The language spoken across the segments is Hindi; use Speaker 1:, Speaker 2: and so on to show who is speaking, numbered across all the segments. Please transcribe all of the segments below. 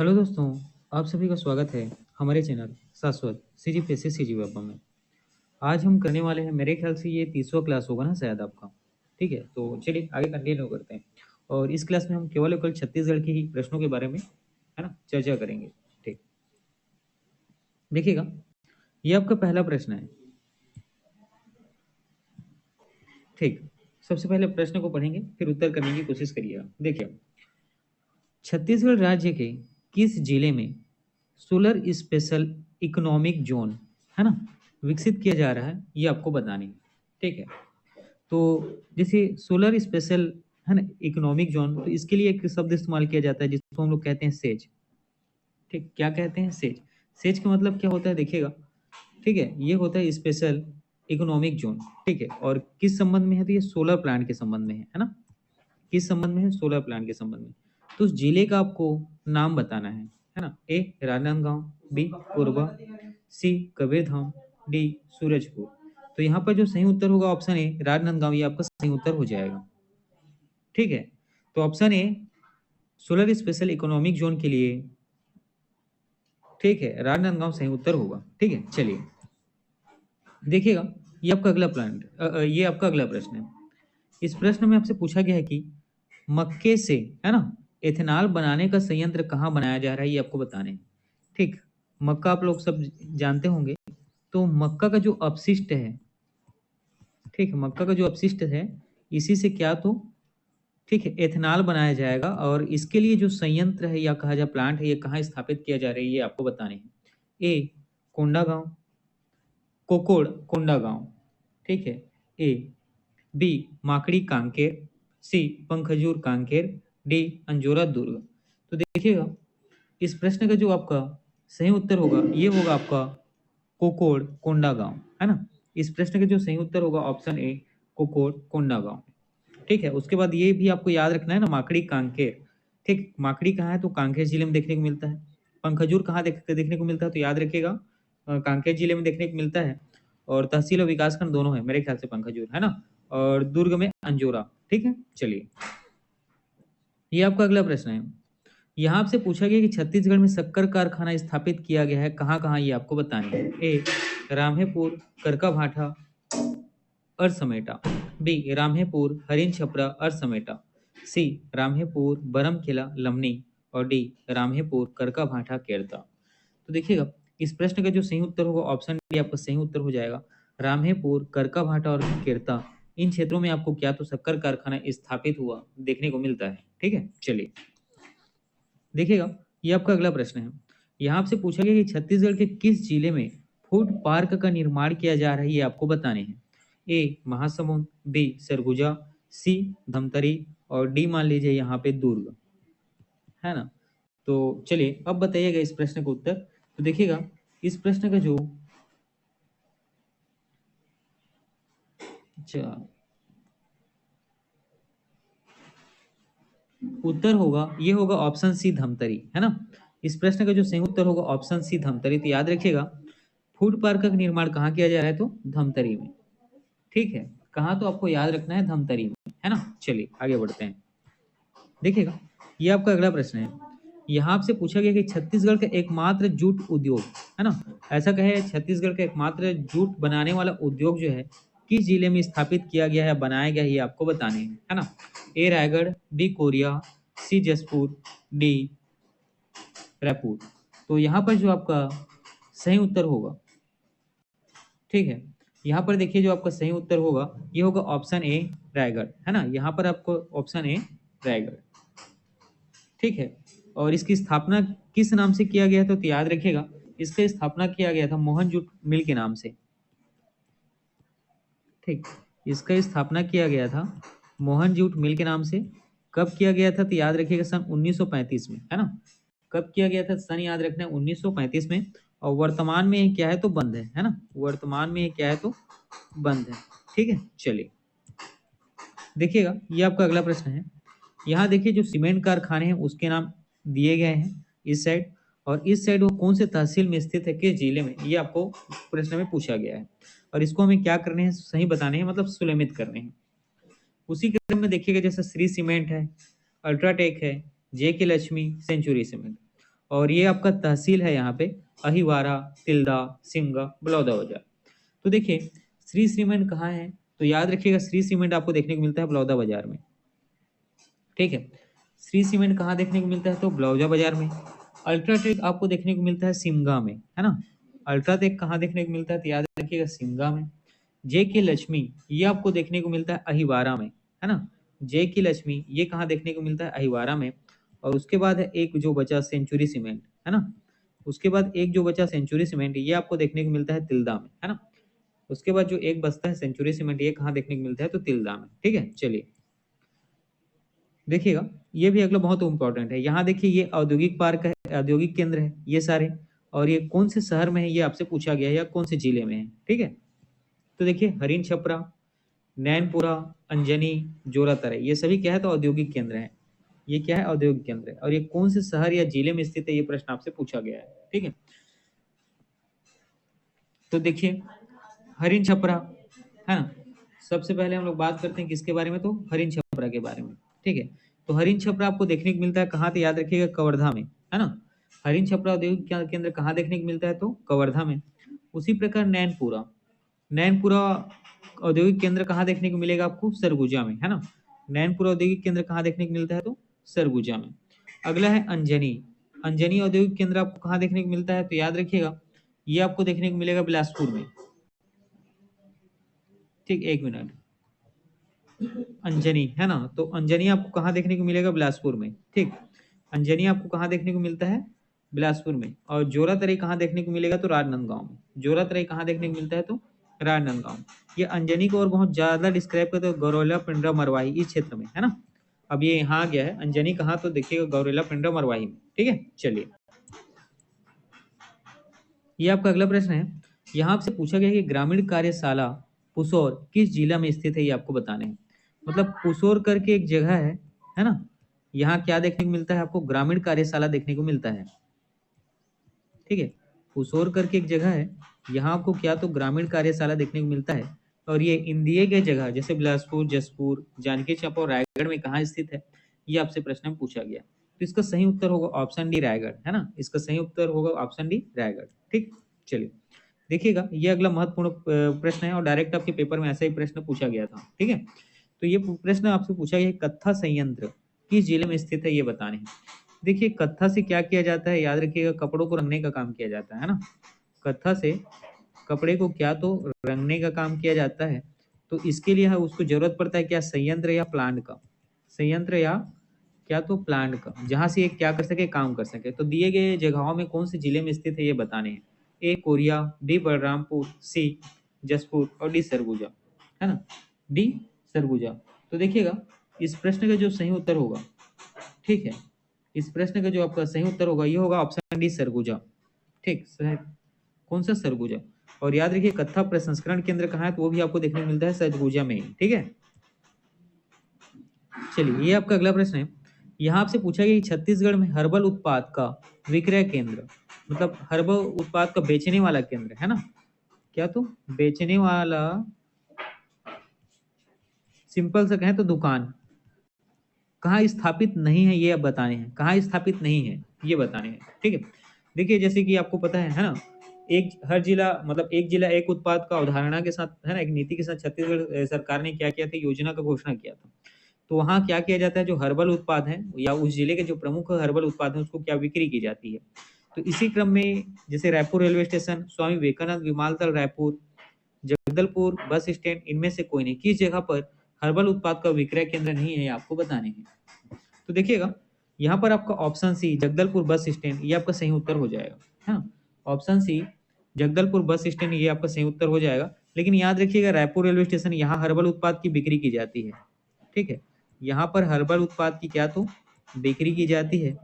Speaker 1: हेलो दोस्तों, आप सभी का स्वागत है हमारे चैनल शाश्वत सीजीपीएससी सीजीवापा में। आज हम करने वाले हैं, मेरे ख्याल से ये 30वां क्लास होगा ना शायद आपका। ठीक है, तो चलिए आगे कंटिन्यू करते हैं। और इस क्लास में हम केवल और केवल छत्तीसगढ़ के ही प्रश्नों के बारे में है ना चर्चा करेंगे। ठीक, देखिएगा, ये आपका पहला प्रश्न है। ठीक, सबसे पहले प्रश्न को पढ़ेंगे फिर उत्तर करने की कोशिश करिएगा। देखिए, छत्तीसगढ़ राज्य के किस जिले में सोलर स्पेशल इकोनॉमिक जोन है ना विकसित किया जा रहा है, ये आपको बतानी है। ठीक है, तो जैसे सोलर स्पेशल है ना इकोनॉमिक जोन, तो इसके लिए एक शब्द इस्तेमाल किया जाता है जिसको हम लोग कहते हैं सेज। ठीक, क्या कहते हैं? सेज। सेज का मतलब क्या होता है देखिएगा। ठीक है, ये होता है स्पेशल इकोनॉमिक जोन। ठीक है, और किस संबंध में है? तो ये सोलर प्लांट के संबंध में है ना। किस संबंध में है? सोलर प्लांट के संबंध में। तो उस जिले का आपको नाम बताना है ना। ए राजनांदगांव, बी कोरबा, सी कबीरधाम, डी सूरजपुर। तो यहाँ पर जो सही उत्तर होगा ऑप्शन ए राजनांदगांव, ये आपका सही उत्तर हो जाएगा। ठीक है, तो option A solar special economic zone के लिए ठीक है राजनांदगांव सही उत्तर होगा। ठीक है, चलिए देखिएगा, ये आपका अगला ये आपका अगला प्रश्न है। इस प्रश्न में आपसे पूछा गया है कि मक्के से है ना एथेनॉल बनाने का संयंत्र कहाँ बनाया जा रहा है, ये आपको बताने हैं। ठीक, मक्का आप लोग सब जानते होंगे। तो मक्का का जो अपशिष्ट है, ठीक है, मक्का का जो अपशिष्ट है, इसी से क्या तो ठीक है एथेनॉल बनाया जाएगा। और इसके लिए जो संयंत्र है या कहा जाए प्लांट है, ये कहाँ स्थापित किया जा रहा है, ये आपको बताने हैं। ए कोंडागांव, कोकोड़ कोंडागांव। ठीक है, A B Makdi Kanker, C Pankhajur Kanker, D Anjora Durg. तो देखिएगा, इस प्रश्न का जो आपका सही उत्तर होगा ये होगा आपका कोकोड़ कोंडागांव है ना। इस प्रश्न का जो सही उत्तर होगा ऑप्शन ए कोकोड़ कोंडागांव। ठीक है, उसके बाद ये भी आपको याद रखना है ना, माकड़ी कांकेर। ठीक, माकड़ी कहाँ है? तो कांकेर जिले में देखने को मिलता है। पंखजूर कहाँ देखने को मिलता है? तो याद रखिएगा, कांकेर जिले में देखने को मिलता है। और तहसील और विकासखंड दोनों है मेरे ख्याल से पंखजूर है ना। और दुर्ग में अंजोरा। ठीक है, चलिए ये आपका अगला प्रश्न है। यहाँ आपसे पूछा गया कि छत्तीसगढ़ में शक्कर कारखाना स्थापित किया गया है कहाँ कहाँ, ये आपको बताना है। ए रामहेपुर, करका भाठा, अरसमेटा, बी रामहेपुर, हरिन छपरा, अरसमेटा, सी रामहेपुर, बरमकेला, लमनी, और डी रामहेपुर, करका भाठा, केरता। तो देखिएगा, इस प्रश्न का जो सही उत्तर होगा ऑप्शन डी आपका सही उत्तर हो जाएगा। रामहेपुर, करका भाठा और केरता, इन क्षेत्रों में आपको क्या तो शक्कर कारखाना स्थापित हुआ देखने को मिलता है। ठीक है, चलिए देखिएगा, ये आपका अगला प्रश्न है। यहाँ आपसे पूछा गया कि छत्तीसगढ़ के किस जिले में फूड पार्क का निर्माण किया जा रहा है, ये आपको बताने हैं। ए महासमुंद, बी सरगुजा, सी धमतरी, और डी मान लीजिए यहाँ पे दुर्ग है ना। तो चलिए अब बताइएगा इस प्रश्न का उत्तर। तो देखिएगा, इस प्रश्न का जो अच्छा उत्तर होगा ये होगा ऑप्शन सी धमतरी है ना। इस प्रश्न का जो सही उत्तर होगा ऑप्शन सी धमतरी। तो याद रखिएगा, फूड पार्क का निर्माण कहाँ किया जा रहा है? तो धमतरी में। ठीक है, कहाँ तो आपको याद रखना है, धमतरी में है ना। चलिए आगे बढ़ते हैं। देखिएगा, ये आपका अगला प्रश्न है। यहाँ आपसे पूछा गया कि छत्तीसगढ़ का एकमात्र जूट उद्योग है ना, ऐसा कहे छत्तीसगढ़ का एकमात्र जूट बनाने वाला उद्योग जो है किस जिले में स्थापित किया गया है, बनाया गया है, ये आपको बताने हैं है ना। ए रायगढ़, बी कोरिया, सी जसपुर, डी रायपुर। तो यहाँ पर जो आपका सही उत्तर होगा, ठीक है, यहाँ पर देखिए जो आपका सही उत्तर होगा ये होगा ऑप्शन ए रायगढ़ है ना। यहाँ पर आपको ऑप्शन ए रायगढ़। ठीक है, और इसकी स्थापना किस नाम से किया गया था? तो याद रखिएगा, इसका स्थापना किया गया था मोहन जूट मिल के नाम से। ठीक, इसका स्थापना किया गया था मोहन जूट मिल के नाम से। कब किया गया था? तो याद रखिएगा सन 1935 में है ना। कब किया गया था? सन याद रखना है 1935 में। और वर्तमान में ये क्या है? तो बंद है ना। वर्तमान में ये क्या है? तो बंद है। ठीक है, चलिए देखिएगा, ये आपका अगला प्रश्न है। यहाँ देखिए, जो सीमेंट कारखाने हैं उसके नाम दिए गए हैं इस साइड, और इस साइड वो कौन से तहसील में स्थित है, किस जिले में, ये आपको प्रश्न में पूछा गया है। और इसको हमें क्या करने हैं? सही बताने हैं, मतलब सुलमित करने हैं। उसी क्रम में देखिएगा, जैसे श्री सीमेंट है, अल्ट्राटेक है, जे के लक्ष्मी, सेंचुरी सीमेंट। और ये आपका तहसील है यहाँ पे अहिवारा, तिल्दा, सिमगा, बलौदा बाजार। तो देखिए श्री सीमेंट कहाँ है, तो याद रखिएगा श्री सीमेंट आपको देखने को मिलता है बलौदा बाजार में। ठीक है, श्री सीमेंट कहाँ देखने को मिलता है, तो बलौदा बाजार में। अल्ट्राटेक आपको देखने को मिलता है सिमगा में, है ना। अल्ट्राटेक कहाँ देखने को मिलता है, तो याद रखिएगा सिमगा में। जे के लक्ष्मी ये आपको देखने को मिलता है अहिवारा में, है ना। जे के लक्ष्मी ये कहाँ देखने को मिलता है, अहिवारा में। और उसके बाद है एक जो बचा सेंचुरी सीमेंट, है ना। उसके बाद एक जो बचा सेंचुरी सीमेंट ये आपको देखने को मिलता है तिल्दा में, है ना। उसके बाद जो एक बचता है सेंचुरी सीमेंट ये कहाँ देखने को मिलता है, तो तिल्दा में। ठीक है, चलिए देखिएगा ये भी अगला बहुत इंपॉर्टेंट है। यहाँ देखिए ये औद्योगिक पार्क है, औद्योगिक केंद्र है ये सारे, और ये कौन से शहर में है ये आपसे पूछा गया है या कौन से जिले में है। ठीक है, तो देखिए हरिन छपरा, नैनपुरा, अंजनी, जोरातराई ये सभी क्या है, तो औद्योगिक केंद्र है। ये क्या है, औद्योगिक केंद्र है। और ये कौन से शहर या जिले में स्थित है ये प्रश्न आपसे पूछा गया है। ठीक है, तो देखिए हरिन छपरा, है ना। सबसे पहले हम लोग बात करते हैं किसके बारे में, तो हरिन छपरा के बारे में। ठीक है, तो हरिन छपरा आपको देखने को मिलता है कहाँ, तो याद रखिएगा कवर्धा में, है ना। हरिन छपरा औद्योगिक केंद्र कहाँ देखने को मिलता है, तो कवर्धा में। उसी प्रकार नैनपुरा, नैनपुरा औद्योगिक केंद्र कहाँ देखने को मिलेगा आपको, सरगुजा में, है ना। नैनपुरा औद्योगिक केंद्र कहाँ देखने को मिलता है, तो सरगुजा में। अगला है अंजनी, अंजनी औद्योगिक केंद्र आपको कहाँ देखने को मिलता है, तो याद रखिएगा ये आपको देखने को मिलेगा बिलासपुर में। ठीक, एक मिनट, अंजनी, है ना। तो अंजनी आपको कहाँ देखने को मिलेगा, बिलासपुर में। ठीक, अंजनी आपको कहाँ देखने को मिलता है, बिलासपुर में। और जोरातरई कहाँ देखने को मिलेगा, तो राजनांदगांव में। जोरातरई कहाँ देखने को मिलता है, तो राजनांदगांव। ये अंजनी को और बहुत ज्यादा डिस्क्राइब करते हैं गौरेला, पिंडरा, मरवाही इस क्षेत्र में, है ना। अब ये यहाँ आ गया है अंजनी कहाँ, तो देखिएगा गौरेला, पिंडरा, मरवाही में। ठीक है, चलिए ये आपका अगला प्रश्न है। यहाँ आपसे पूछा गया कि ग्रामीण कार्यशाला पुसौर किस जिला में स्थित है ये आपको बताने हैं। मतलब पुसौर करके एक जगह है ना। यहाँ क्या देखने को मिलता है आपको, ग्रामीण कार्यशाला देखने को मिलता है। ठीक है, पुसौर करके एक जगह है, यहाँ आपको क्या, तो ग्रामीण कार्यशाला देखने को मिलता है। और ये इन दिए गए जगह जैसे बिलासपुर, जसपुर, जांजगीर चांपा और रायगढ़ में कहाँ स्थित है, ये आपसे प्रश्न में पूछा गया। तो इसका सही उत्तर होगा ऑप्शन डी रायगढ़, है ना। इसका सही उत्तर होगा ऑप्शन डी रायगढ़। ठीक, चलिए देखिएगा ये अगला महत्वपूर्ण प्रश्न है और डायरेक्ट आपके पेपर में ऐसा ही प्रश्न पूछा गया था। ठीक है, तो ये प्रश्न आपसे पूछा गया है कत्था संयंत्र किस जिले में स्थित है ये बताने हैं। देखिए कत्था से क्या किया जाता है, याद रखिएगा कपड़ों को रंगने का काम किया जाता है ना। कत्था से कपड़े को क्या, तो रंगने का काम किया जाता है। तो इसके लिए उसको जरूरत पड़ता है क्या, संयंत्र या प्लांट का, संयंत्र या क्या, तो प्लांट का, जहां से ये क्या कर सके, काम कर सके। तो दिए गए जगहों में कौन से जिले में स्थित है ये बताने हैं। ए कोरिया, बी बलरामपुर, सी जसपुर और डी सरगुजा, है ना। डी सरगुजा। तो देखिएगा इस प्रश्न का जो सही उत्तर होगा, ठीक है, इस प्रश्न का जो आपका सही उत्तर होगा ये होगा ऑप्शन डी सरगुजा। ठीक, कौन सा, सरगुजा। और याद रखिए कत्था प्रसंस्करण केंद्र कहाँ है, तो वो भी आपको देखने को मिलता है सरगुजा में ही। ठीक है, चलिए ये आपका अगला प्रश्न है। यहाँ आपसे पूछा गया कि छत्तीसगढ़ में हर्बल उत्पाद का विक्रय केंद्र, मतलब हर्बल उत्पाद का बेचने वाला केंद्र, है ना। क्या, तो बेचने वाला, सिंपल से कहें तो दुकान कहाँ स्थापित नहीं है ये अब बताने हैं, कहाँ स्थापित नहीं है ये बताने हैं। ठीक है, देखिए जैसे कि आपको पता है ना, एक हर जिला, मतलब एक जिला एक उत्पाद का अवधारणा के साथ, है ना, एक नीति के साथ छत्तीसगढ़ सरकार ने क्या किया था, योजना का घोषणा किया था। तो वहाँ क्या किया जाता है, जो हर्बल उत्पाद है या उस जिले के जो प्रमुख हर्बल उत्पाद है उसको क्या बिक्री की जाती है। तो इसी क्रम में जैसे रायपुर रेलवे स्टेशन, स्वामी विवेकानंद विमानतल रायपुर, जगदलपुर बस स्टैंड, इनमें से कोई नहीं, किस जगह पर हर्बल उत्पाद का विक्रय केंद्र नहीं है ये आपको बताने हैं। तो देखिएगा यहाँ पर आपका option C Jagdalpur bus stand ये आपका सही उत्तर हो जाएगा। हाँ, option C Jagdalpur bus stand ये आपका सही उत्तर हो जाएगा। लेकिन याद रखिएगा रायपुर रेलवे स्टेशन, यहाँ हर्बल उत्पाद की बिक्री की जाती है। ठीक है, यहाँ पर हर्बल उत्पाद की क्या, तो बिक्री की जाती है।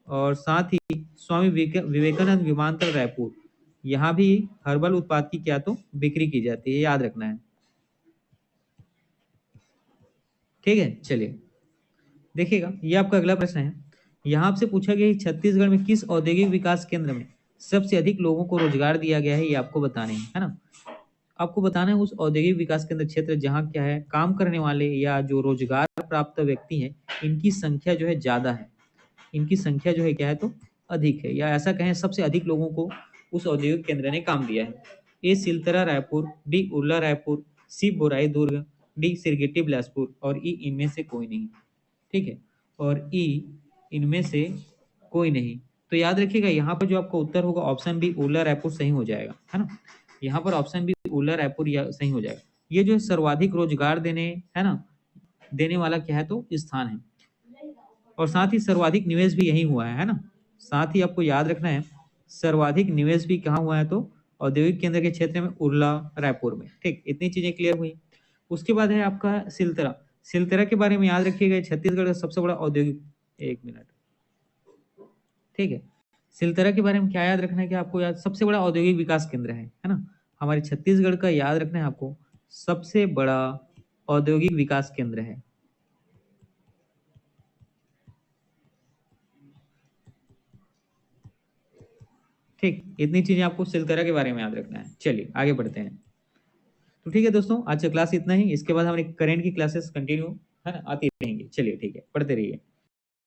Speaker 1: और साथ ही स्वामी विवेकानंद विमानतल रायपुर, यहाँ भी हर्बल उत्पाद की क्या, तो बिक्री की जाती है, याद रखना है। ठीक है, चलिए देखिएगा ये आपका अगला प्रश्न है। यहाँ आपसे पूछा गया कि छत्तीसगढ़ में किस औद्योगिक विकास केंद्र में सबसे अधिक लोगों को रोजगार दिया गया है ये आपको बताने हैं, है ना। आपको बताना है उस औद्योगिक विकास केंद्र क्षेत्र जहाँ क्या है, काम करने वाले या जो रोजगार प्राप्त व्यक्ति हैं इनकी संख्या जो है ज्यादा है। इनकी संख्या जो है क्या है तो अधिक है, या ऐसा कहें सबसे अधिक लोगों को उस औद्योगिक केंद्र ने काम दिया है। ए सिलतरा रायपुर, डी उर्ला रायपुर, सी बोराई दुर्ग, डी सिरगिट्टी बिलासपुर और ई इनमें से कोई नहीं। ठीक है, और ई इनमें से कोई नहीं। तो याद रखिएगा यहाँ पर जो आपका उत्तर होगा ऑप्शन बी उर्ला रायपुर सही हो जाएगा, है ना। यहाँ पर ऑप्शन बी उर्ला रायपुर या सही हो जाएगा। ये जो है सर्वाधिक रोजगार देने, है ना, देने वाला क्या है तो स्थान है, और साथ ही सर्वाधिक निवेश भी यही हुआ है ना। साथ ही आपको याद रखना है सर्वाधिक निवेश भी कहाँ हुआ है तो औद्योगिक केंद्र के क्षेत्र में उर्ला रायपुर में। ठीक, इतनी चीजें क्लियर हुई। उसके बाद है आपका सिलतरा। सिलतरा के बारे में याद रखिएगा, छत्तीसगढ़ का सबसे बड़ा औद्योगिक, एक मिनट, ठीक है। सिलतरा के बारे में क्या याद रखना है कि आपको याद सबसे बड़ा औद्योगिक विकास केंद्र है ना। हमारे छत्तीसगढ़ का याद रखना है आपको, सबसे बड़ा औद्योगिक विकास केंद्र है। ठीक, इतनी चीजें आपको सिलतरा के बारे में याद रखना है। चलिए आगे बढ़ते हैं। तो ठीक है दोस्तों, आज का क्लास इतना ही। इसके बाद हमारे करंट की क्लासेस कंटिन्यू, है ना, आती रहेंगी। चलिए ठीक है, पढ़ते रहिए।